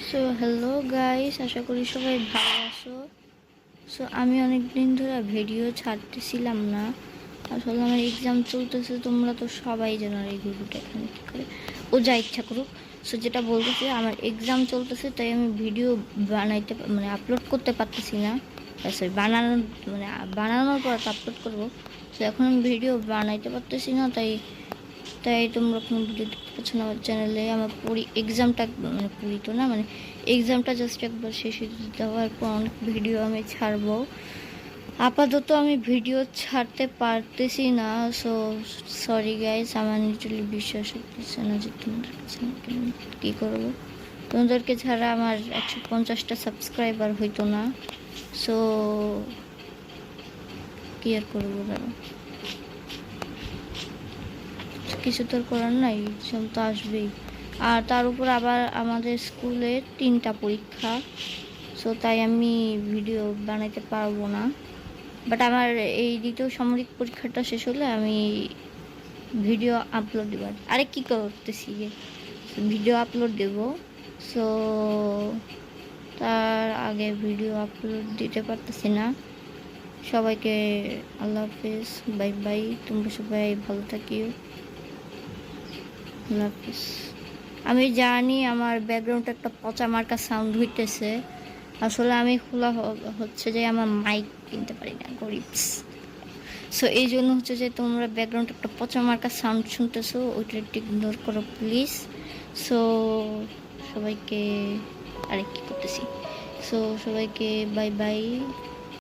So hello guys, আশা করি সবাই ভালো আছো। সো আমি অনেক দিন ধরে ভিডিও ছাড়তেছিলাম না। আসলে আমার এক্সাম চলতেছে, তোমরা তো সবাই জানো। আর এই ভিডিওটা এখানে কী করে ও যা ইচ্ছা করুক। সো যেটা বলতেছে, আমার এক্সাম চলতেছে, তাই আমি ভিডিও বানাইতে আপলোড করতে পারতেছি না। সরি, বানানোর পর তো আপলোড করবো। সো এখন আমি ভিডিও বানাইতে পারতেছি না, তাই তাই তোমরা কোনো ভিডিও দেখতে পাচ্ছ না আমার চ্যানেলে। আমার এক্সামটা পুরি তো না, এক্সামটা জাস্ট একবার শেষ হয়ে যাওয়ার পর অনেক ভিডিও আমি ছাড়বো। আপাতত আমি ভিডিও ছাড়তে পারতেছি না। সো সরি গাইস, আমার লিটারালি বিশ্বাস হচ্ছে না যে তোমাদের কাছে কী করবো। তোমাদেরকে ছাড়া আমার 150টা সাবস্ক্রাইবার হইতো না। সো কি আর করবো, দাঁড়ো, কিছু তো করার নাই, এক্সাম তো আসবেই। আর তার উপর আবার আমাদের স্কুলে 3টা পরীক্ষা। সো তাই আমি ভিডিও বানাইতে পারবো না। বাট আমার এই দ্বিতীয় সামরিক পরীক্ষাটা শেষ হলে আমি ভিডিও আপলোড দেব। আরে কি করতেছি, ভিডিও আপলোড দেব। সো তার আগে ভিডিও আপলোড দিতে পারতেছি না। সবাইকে আল্লাহ হাফিজ, বাই বাই। তোমরা সবাই ভালো থাকিও। আল্লাহ হাফিজ। আমি জানি আমার ব্যাকগ্রাউন্ডে একটা পচা মার্কা সাউন্ড হইতেছে। আসলে আমি খোলা হচ্ছে যে আমার মাইক কিনতে পারি না, গরিব। সো এই জন্য হচ্ছে যে তোমরা ব্যাকগ্রাউন্ডে একটা পচা মার্কা সাউন্ড শুনতেছো, ওইটা একটু ইগনোর করো প্লিজ। সো সবাইকে, আরে কি করতেছি, সো সবাইকে বাই বাই।